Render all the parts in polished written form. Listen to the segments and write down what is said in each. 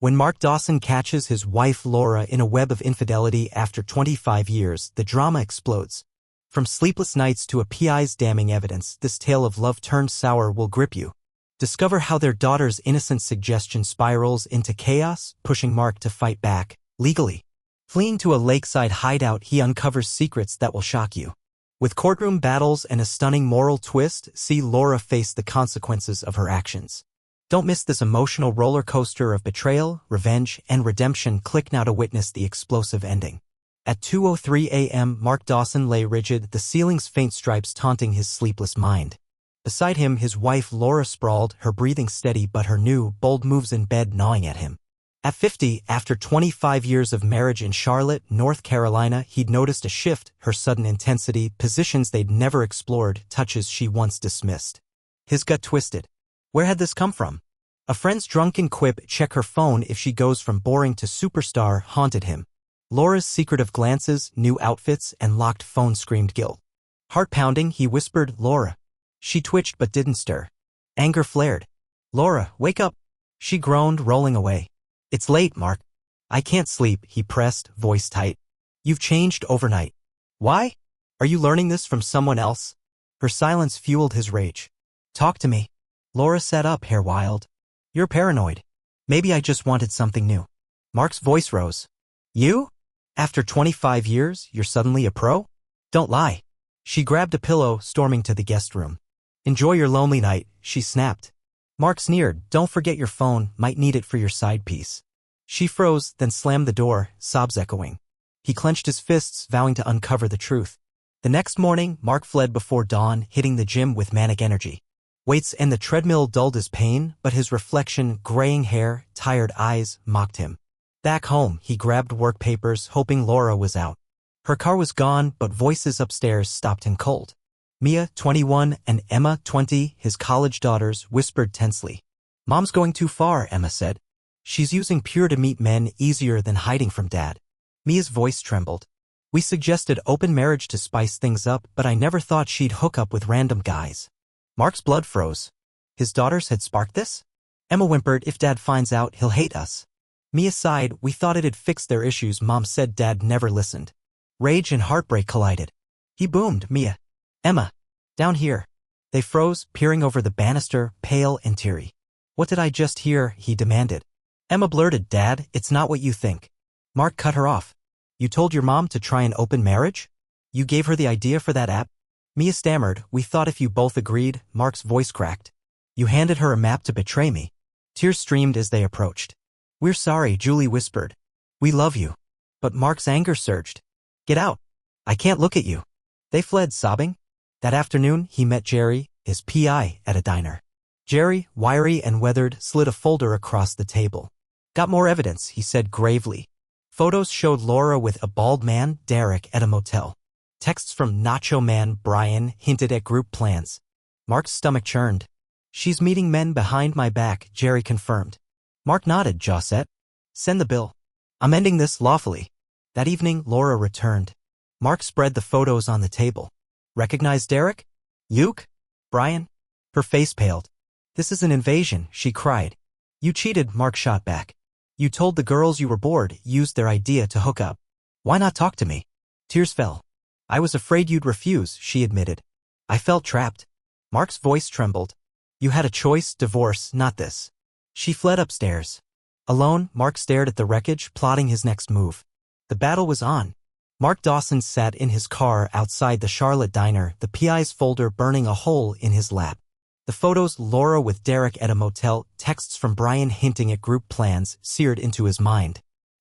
When Mark Dawson catches his wife Laura in a web of infidelity after 25 years, the drama explodes. From sleepless nights to a PI's damning evidence, this tale of love turned sour will grip you. Discover how their daughter's innocent suggestion spirals into chaos, pushing Mark to fight back, legally. Fleeing to a lakeside hideout, he uncovers secrets that will shock you. With courtroom battles and a stunning moral twist, see Laura face the consequences of her actions. Don't miss this emotional roller coaster of betrayal, revenge, and redemption. Click now to witness the explosive ending. At 2:03 a.m., Mark Dawson lay rigid, the ceiling's faint stripes taunting his sleepless mind. Beside him, his wife Laura sprawled, her breathing steady but her new, bold moves in bed gnawing at him. At 50, after 25 years of marriage in Charlotte, North Carolina, he'd noticed a shift, her sudden intensity, positions they'd never explored, touches she once dismissed. His gut twisted. Where had this come from? A friend's drunken quip, check her phone if she goes from boring to superstar, haunted him. Laura's secretive glances, new outfits, and locked phone screamed guilt. Heart-pounding, he whispered, "Laura." She twitched but didn't stir. Anger flared. "Laura, wake up." She groaned, rolling away. "It's late, Mark." "I can't sleep," he pressed, voice tight. "You've changed overnight." "Why? Are you learning this from someone else?" Her silence fueled his rage. "Talk to me." Laura sat up, hair wild. "You're paranoid." "Maybe I just wanted something new." Mark's voice rose. "You? After 25 years, you're suddenly a pro? Don't lie." She grabbed a pillow, storming to the guest room. "Enjoy your lonely night," she snapped. Mark sneered. "Don't forget your phone, might need it for your side piece." She froze, then slammed the door, sobs echoing. He clenched his fists, vowing to uncover the truth. The next morning, Mark fled before dawn, hitting the gym with manic energy. Weights and the treadmill dulled his pain, but his reflection, graying hair, tired eyes, mocked him. Back home, he grabbed work papers, hoping Laura was out. Her car was gone, but voices upstairs stopped him cold. Mia, 21, and Emma, 20, his college daughters, whispered tensely. "Mom's going too far," Emma said. "She's using Pure to meet men easier than hiding from Dad." Mia's voice trembled. "We suggested open marriage to spice things up, but I never thought she'd hook up with random guys." Mark's blood froze. His daughters had sparked this? Emma whimpered, "If Dad finds out, he'll hate us." Mia sighed, "We thought it'd fix their issues. Mom said Dad never listened." Rage and heartbreak collided. He boomed, "Mia. Emma. Down here." They froze, peering over the banister, pale and teary. "What did I just hear?" he demanded. Emma blurted, "Dad, it's not what you think." Mark cut her off. "You told your mom to try an open marriage? You gave her the idea for that app?" Mia stammered, "We thought if you both agreed." Mark's voice cracked. "You handed her a map to betray me." Tears streamed as they approached. "We're sorry," Julie whispered. "We love you." But Mark's anger surged. "Get out. I can't look at you." They fled, sobbing. That afternoon, he met Jerry, his PI, at a diner. Jerry, wiry and weathered, slid a folder across the table. "Got more evidence," he said gravely. Photos showed Laura with a bald man, Derek, at a motel. Texts from Nacho Man, Brian, hinted at group plans. Mark's stomach churned. "She's meeting men behind my back," Jerry confirmed. Mark nodded, jaw set. "Send the bill. I'm ending this lawfully." That evening, Laura returned. Mark spread the photos on the table. "Recognize Derek? Luke? Brian?" Her face paled. "This is an invasion," she cried. "You cheated," Mark shot back. "You told the girls you were bored, used their idea to hook up. Why not talk to me?" Tears fell. "I was afraid you'd refuse," she admitted. "I felt trapped." Mark's voice trembled. "You had a choice, divorce, not this." She fled upstairs. Alone, Mark stared at the wreckage, plotting his next move. The battle was on. Mark Dawson sat in his car outside the Charlotte diner, the PI's folder burning a hole in his lap. The photos, Laura with Derek at a motel, texts from Brian hinting at group plans, seared into his mind.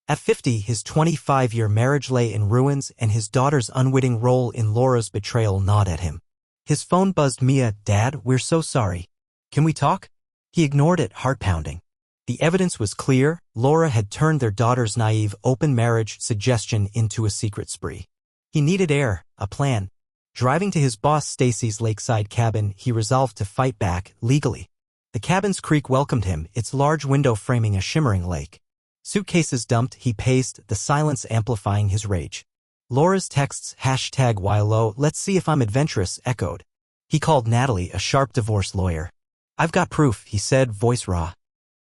At 50, his 25-year marriage lay in ruins, and his daughter's unwitting role in Laura's betrayal gnawed at him. His phone buzzed. "Mia, Dad, we're so sorry. Can we talk?" He ignored it, heart-pounding. The evidence was clear. Laura had turned their daughter's naive open marriage suggestion into a secret spree. He needed air, a plan. Driving to his boss Stacy's lakeside cabin, he resolved to fight back, legally. The cabin's creek welcomed him, its large window framing a shimmering lake. Suitcases dumped, he paced, the silence amplifying his rage. Laura's texts, #while low, "Let's see if I'm adventurous," echoed. He called Natalie, a sharp divorce lawyer. "I've got proof," he said, voice raw.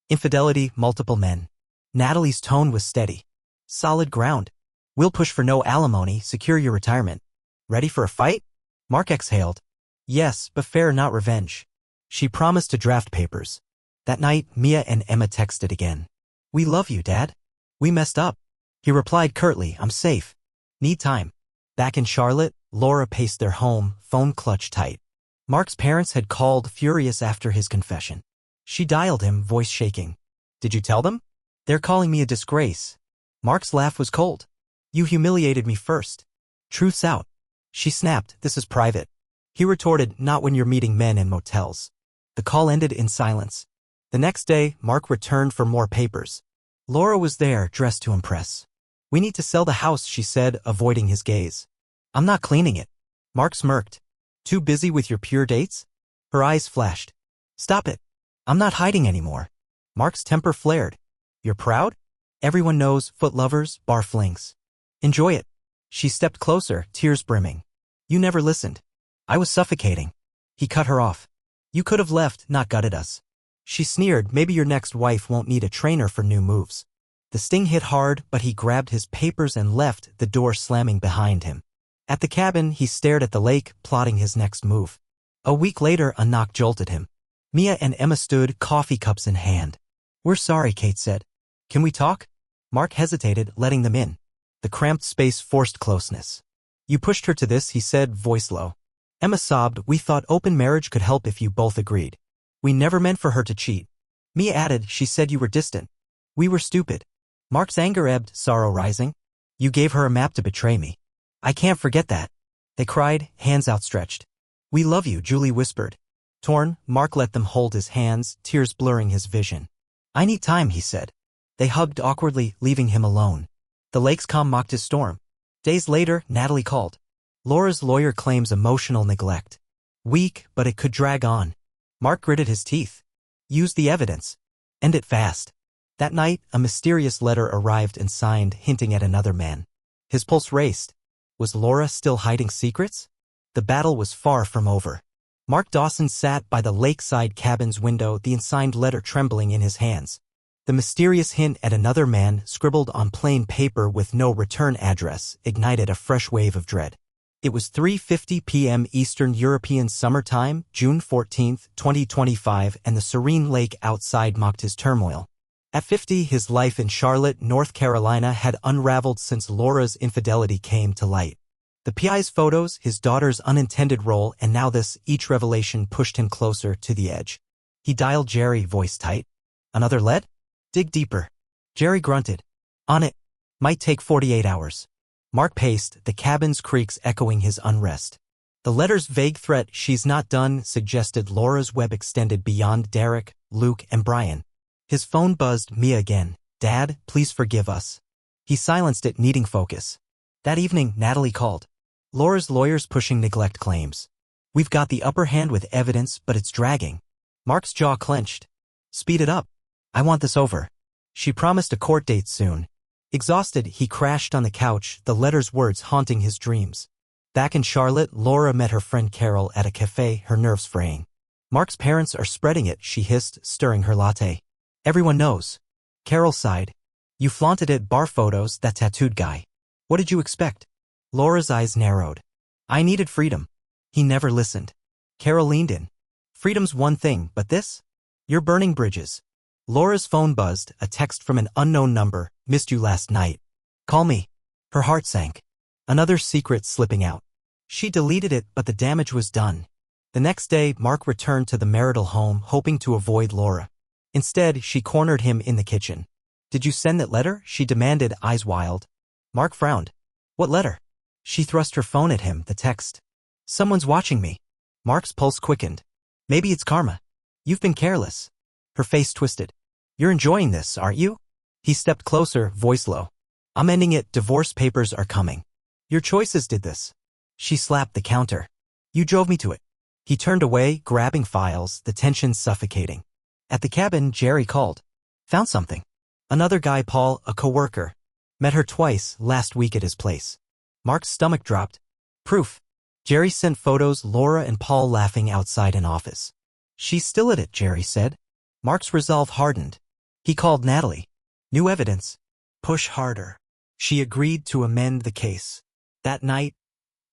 "Infidelity, multiple men." Natalie's tone was steady. Solid ground. We'll push for no alimony, secure your retirement. Ready for a fight? Mark exhaled. Yes, but fair, not revenge. She promised to draft papers. That night, Mia and Emma texted again. We love you, Dad. We messed up. He replied curtly, I'm safe. Need time. Back in Charlotte, Laura paced their home, phone clutched tight. Mark's parents had called, furious after his confession. She dialed him, voice shaking. Did you tell them? They're calling me a disgrace. Mark's laugh was cold. You humiliated me first. Truth's out. She snapped, this is private. He retorted, not when you're meeting men in motels. The call ended in silence. The next day, Mark returned for more papers. Laura was there, dressed to impress. We need to sell the house, she said, avoiding his gaze. I'm not cleaning it. Mark smirked. Too busy with your pure dates? Her eyes flashed. Stop it. I'm not hiding anymore. Mark's temper flared. You're proud? Everyone knows, foot lovers, bar flings. Enjoy it. She stepped closer, tears brimming. You never listened. I was suffocating. He cut her off. You could have left, not gutted us. She sneered, maybe your next wife won't need a trainer for new moves. The sting hit hard, but he grabbed his papers and left, the door slamming behind him. At the cabin, he stared at the lake, plotting his next move. A week later, a knock jolted him. Mia and Emma stood, coffee cups in hand. We're sorry, Kate said. Can we talk? Mark hesitated, letting them in. The cramped space forced closeness. You pushed her to this, he said, voice low. Emma sobbed, we thought open marriage could help if you both agreed. We never meant for her to cheat. Mia added, she said you were distant. We were stupid. Mark's anger ebbed, sorrow rising. You gave her a map to betray me. I can't forget that. They cried, hands outstretched. We love you, Julie whispered. Torn, Mark let them hold his hands, tears blurring his vision. I need time, he said. They hugged awkwardly, leaving him alone. The lake's calm mocked his storm. Days later, Natalie called. Laura's lawyer claims emotional neglect. Weak, but it could drag on. Mark gritted his teeth. Use the evidence. End it fast. That night, a mysterious letter arrived and signed, hinting at another man. His pulse raced. Was Laura still hiding secrets? The battle was far from over. Mark Dawson sat by the lakeside cabin's window, the unsigned letter trembling in his hands. The mysterious hint at another man, scribbled on plain paper with no return address, ignited a fresh wave of dread. It was 3:50 p.m. Eastern European Summer Time, June 14, 2025, and the serene lake outside mocked his turmoil. At 50, his life in Charlotte, North Carolina had unraveled since Laura's infidelity came to light. The PI's photos, his daughter's unintended role, and now this, each revelation pushed him closer to the edge. He dialed Jerry, voice tight. Another lead? Dig deeper. Jerry grunted. On it. Might take 48 hours. Mark paced, the cabin's creaks echoing his unrest. The letter's vague threat, she's not done, suggested Laura's web extended beyond Derek, Luke, and Brian. His phone buzzed, Mia again. Dad, please forgive us. He silenced it, needing focus. That evening, Natalie called. Laura's lawyer's pushing neglect claims. We've got the upper hand with evidence, but it's dragging. Mark's jaw clenched. Speed it up. I want this over. She promised a court date soon. Exhausted, he crashed on the couch, the letter's words haunting his dreams. Back in Charlotte, Laura met her friend Carol at a cafe, her nerves fraying. Mark's parents are spreading it, she hissed, stirring her latte. Everyone knows. Carol sighed. You flaunted it, bar photos, that tattooed guy. What did you expect? Laura's eyes narrowed. I needed freedom. He never listened. Carol leaned in. Freedom's one thing, but this? You're burning bridges. Laura's phone buzzed, a text from an unknown number. Missed you last night. Call me. Her heart sank. Another secret slipping out. She deleted it, but the damage was done. The next day, Mark returned to the marital home, hoping to avoid Laura. Instead, she cornered him in the kitchen. Did you send that letter? She demanded, eyes wild. Mark frowned. What letter? She thrust her phone at him, the text. Someone's watching me. Mark's pulse quickened. Maybe it's karma. You've been careless. Her face twisted. You're enjoying this, aren't you? He stepped closer, voice low. I'm ending it, divorce papers are coming. Your choices did this. She slapped the counter. You drove me to it. He turned away, grabbing files, the tension suffocating. At the cabin, Jerry called. Found something. Another guy, Paul, a coworker. Met her twice, last week at his place. Mark's stomach dropped. Proof. Jerry sent photos, Laura and Paul laughing outside an office. She's still at it, Jerry said. Mark's resolve hardened. He called Natalie. New evidence. Push harder. She agreed to amend the case. That night,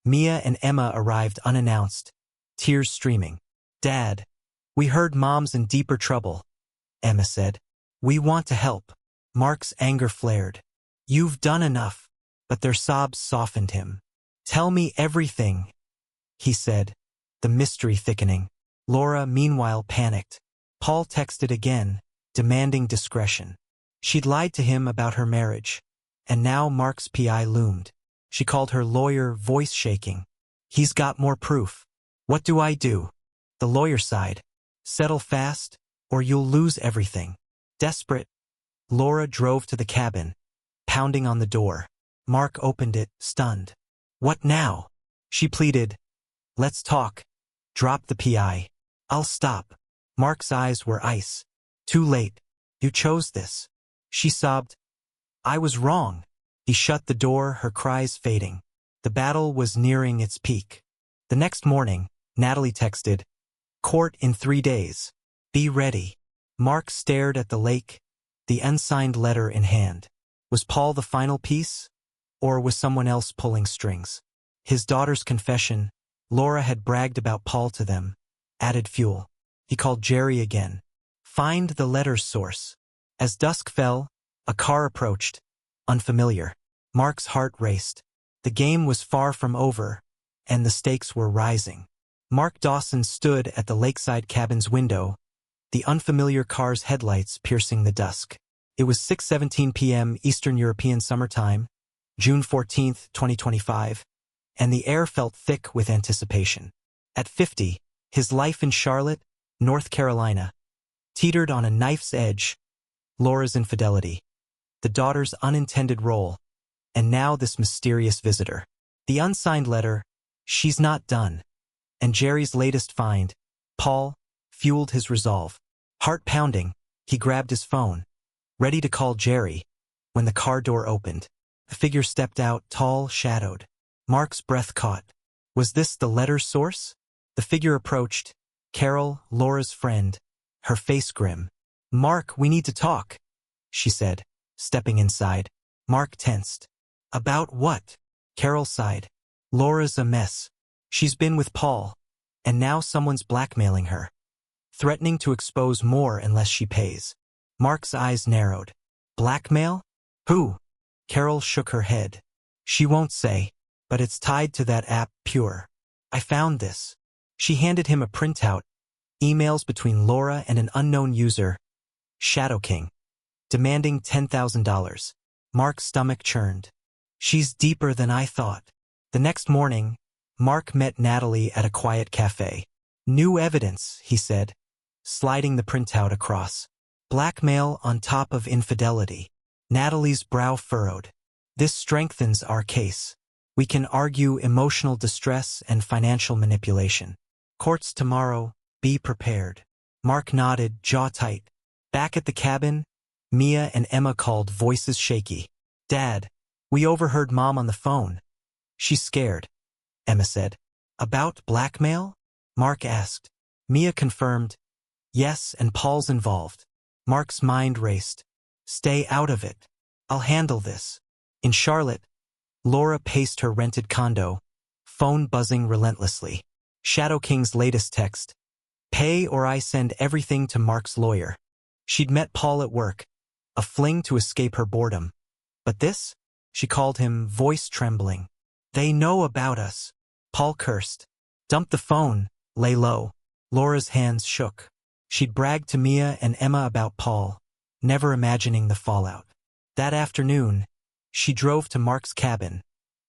Mia and Emma arrived unannounced, tears streaming. Dad, we heard Mom's in deeper trouble, Emma said. We want to help. Mark's anger flared. You've done enough. But their sobs softened him. Tell me everything, he said, the mystery thickening. Laura, meanwhile, panicked. Paul texted again, demanding discretion. She'd lied to him about her marriage, and now Mark's PI loomed. She called her lawyer, voice shaking. He's got more proof. What do I do? The lawyer sighed. Settle fast, or you'll lose everything. Desperate, Laura drove to the cabin, pounding on the door. Mark opened it, stunned. What now? She pleaded. Let's talk. Drop the PI. I'll stop. Mark's eyes were ice. Too late. You chose this. She sobbed. I was wrong. He shut the door, her cries fading. The battle was nearing its peak. The next morning, Natalie texted, Court in 3 days. Be ready. Mark stared at the lake, the unsigned letter in hand. Was Paul the final piece? Or was someone else pulling strings? His daughter's confession, Laura had bragged about Paul to them, added fuel. He called Jerry again. Find the letter's source. As dusk fell, a car approached, unfamiliar. Mark's heart raced. The game was far from over, and the stakes were rising. Mark Dawson stood at the lakeside cabin's window, the unfamiliar car's headlights piercing the dusk. It was 6:17 p.m. Eastern European Summer Time, June 14, 2025, and the air felt thick with anticipation. At 50, his life in Charlotte, North Carolina, teetered on a knife's edge. Laura's infidelity, the daughter's unintended role, and now this mysterious visitor. The unsigned letter, she's not done. And Jerry's latest find, Paul, fueled his resolve. Heart pounding, he grabbed his phone, ready to call Jerry, when the car door opened. The figure stepped out, tall, shadowed. Mark's breath caught. Was this the letter's source? The figure approached. Carol, Laura's friend, her face grim. Mark, we need to talk, she said, stepping inside. Mark tensed. About what? Carol sighed. Laura's a mess. She's been with Paul, and now someone's blackmailing her, threatening to expose more unless she pays. Mark's eyes narrowed. Blackmail? Who? Carol shook her head. She won't say, but it's tied to that app, Pure. I found this. She handed him a printout, emails between Laura and an unknown user, Shadow King, demanding $10,000. Mark's stomach churned. She's deeper than I thought. The next morning, Mark met Natalie at a quiet cafe. New evidence, he said, sliding the printout across. Blackmail on top of infidelity. Natalie's brow furrowed. This strengthens our case. We can argue emotional distress and financial manipulation. Court's tomorrow, be prepared. Mark nodded, jaw tight. Back at the cabin, Mia and Emma called, voices shaky. Dad, we overheard Mom on the phone. She's scared, Emma said. About blackmail? Mark asked. Mia confirmed. Yes, and Paul's involved. Mark's mind raced. Stay out of it. I'll handle this. In Charlotte, Laura paced her rented condo, phone buzzing relentlessly. Shadow King's latest text. Pay or I send everything to Mark's lawyer. She'd met Paul at work, a fling to escape her boredom. But this? She called him, voice trembling. They know about us. Paul cursed. Dump the phone, lay low. Laura's hands shook. She'd bragged to Mia and Emma about Paul, never imagining the fallout. That afternoon, she drove to Mark's cabin,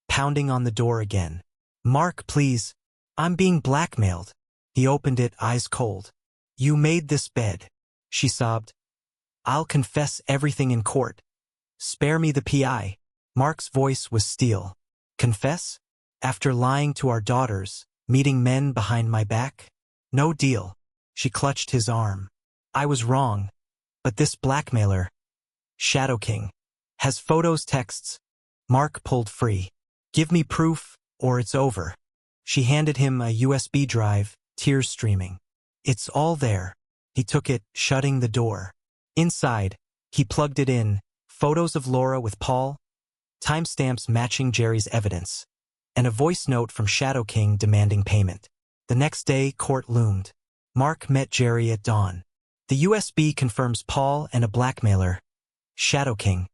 pounding on the door again. Mark, please. I'm being blackmailed. He opened it, eyes cold. You made this bed, she sobbed. I'll confess everything in court. Spare me the PI. Mark's voice was steel. Confess? After lying to our daughters, meeting men behind my back? No deal. She clutched his arm. I was wrong. But this blackmailer, Shadow King, has photos, texts. Mark pulled free. Give me proof, or it's over. She handed him a USB drive, tears streaming. It's all there. He took it, shutting the door. Inside, he plugged it in, Photos of Laura with Paul, timestamps matching Jerry's evidence, and a voice note from Shadow King demanding payment. The next day, court loomed. Mark met Jerry at dawn. The USB confirms Paul and a blackmailer, Shadow King.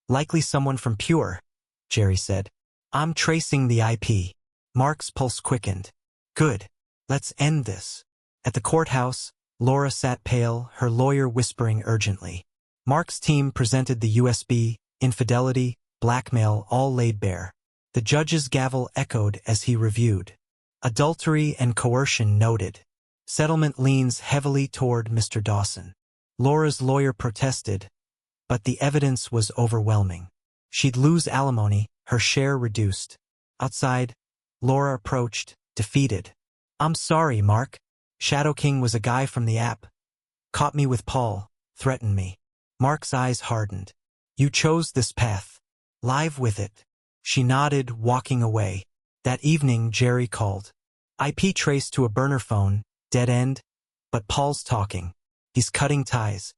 Likely someone from Pure, Jerry said. I'm tracing the IP. Mark's pulse quickened. Good. Let's end this. At the courthouse, Laura sat pale, her lawyer whispering urgently. Mark's team presented the USB, infidelity, blackmail all laid bare. The judge's gavel echoed as he reviewed. Adultery and coercion noted. Settlement leans heavily toward Mr. Dawson. Laura's lawyer protested, but the evidence was overwhelming. She'd lose alimony, her share reduced. Outside, Laura approached, defeated. I'm sorry, Mark. Shadow King was a guy from the app. Caught me with Paul, threatened me. Mark's eyes hardened. You chose this path. Live with it. She nodded, walking away. That evening, Jerry called. IP traced to a burner phone, dead end, but Paul's talking. He's cutting ties.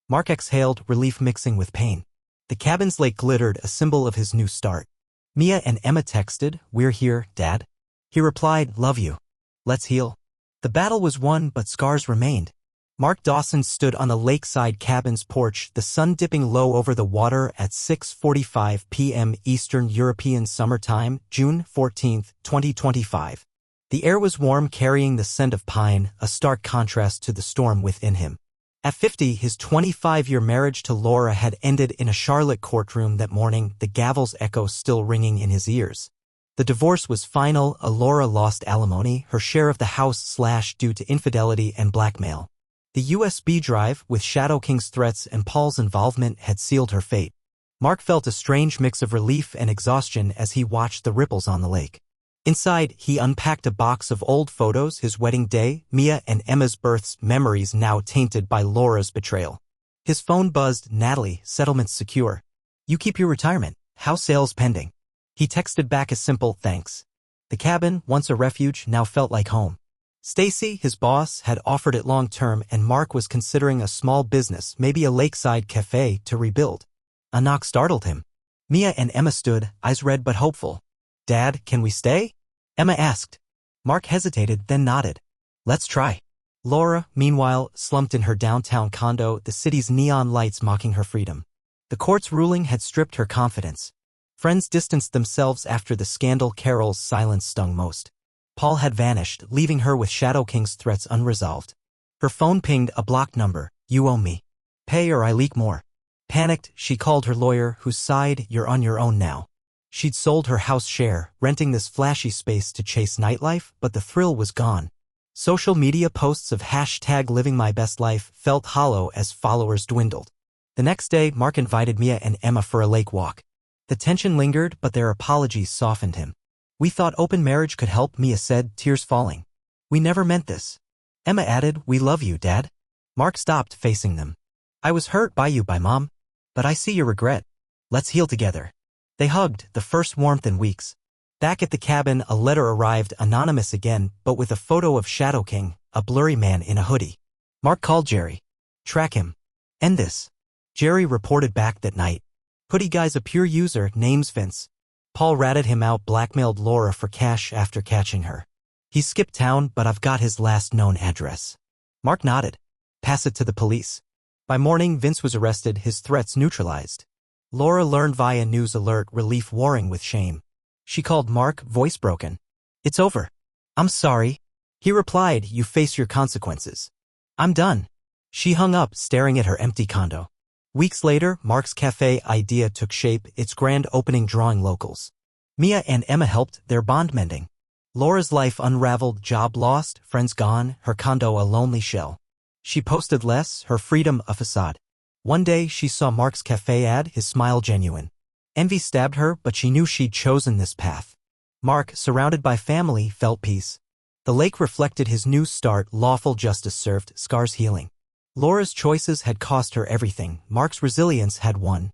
Mark exhaled, relief mixing with pain. The cabin's lake glittered, a symbol of his new start. Mia and Emma texted, "We're here, Dad." He replied, "Love you. Let's heal." The battle was won, but scars remained. Mark Dawson stood on the lakeside cabin's porch, the sun dipping low over the water at 6:45 p.m. Eastern European Summer Time, June 14, 2025. The air was warm, carrying the scent of pine, a stark contrast to the storm within him. At 50, his 25-year marriage to Laura had ended in a Charlotte courtroom that morning, the gavel's echo still ringing in his ears. The divorce was final. Laura lost alimony, her share of the house slashed due to infidelity and blackmail. The USB drive, with Shadow King's threats and Paul's involvement, had sealed her fate. Mark felt a strange mix of relief and exhaustion as he watched the ripples on the lake. Inside, he unpacked a box of old photos, his wedding day, Mia and Emma's births, memories now tainted by Laura's betrayal. His phone buzzed. "Natalie, settlement's secure. You keep your retirement. House sales pending." He texted back a simple thanks. The cabin, once a refuge, now felt like home. Stacy, his boss, had offered it long-term, and Mark was considering a small business, maybe a lakeside cafe, to rebuild. A knock startled him. Mia and Emma stood, eyes red but hopeful. "Dad, can we stay?" Emma asked. Mark hesitated, then nodded. "Let's try." Laura, meanwhile, slumped in her downtown condo, the city's neon lights mocking her freedom. The court's ruling had stripped her confidence. Friends distanced themselves after the scandal. Carol's silence stung most. Paul had vanished, leaving her with Shadow King's threats unresolved. Her phone pinged a blocked number. "You owe me. Pay or I leak more." Panicked, she called her lawyer, who sighed, "You're on your own now." She'd sold her house share, renting this flashy space to chase nightlife, but the thrill was gone. Social media posts of #LivingMyBestLife felt hollow as followers dwindled. The next day, Mark invited Mia and Emma for a lake walk. The tension lingered, but their apologies softened him. "We thought open marriage could help," Mia said, tears falling. "We never meant this." Emma added, "We love you, Dad." Mark stopped, facing them. "I was hurt by you, Mom. But I see your regret. Let's heal together." They hugged, the first warmth in weeks. Back at the cabin, a letter arrived, anonymous again, but with a photo of Shadow King, a blurry man in a hoodie. Mark called Jerry. "Track him. End this." Jerry reported back that night. "Hoodie guy's a pure user, name's Vince. Paul ratted him out, blackmailed Laura for cash after catching her. He skipped town, but I've got his last known address." Mark nodded. "Pass it to the police." By morning, Vince was arrested, his threats neutralized. Laura learned via news alert, relief warring with shame. She called Mark, voice broken. "It's over." "I'm sorry." He replied, "You face your consequences." "I'm done." She hung up, staring at her empty condo. Weeks later, Mark's cafe idea took shape, its grand opening drawing locals. Mia and Emma helped, their bond mending. Laura's life unraveled, job lost, friends gone, her condo a lonely shell. She posted less, her freedom a facade. One day, she saw Mark's cafe ad, his smile genuine. Envy stabbed her, but she knew she'd chosen this path. Mark, surrounded by family, felt peace. The lake reflected his new start, lawful justice served, scars healing. Laura's choices had cost her everything, Mark's resilience had won.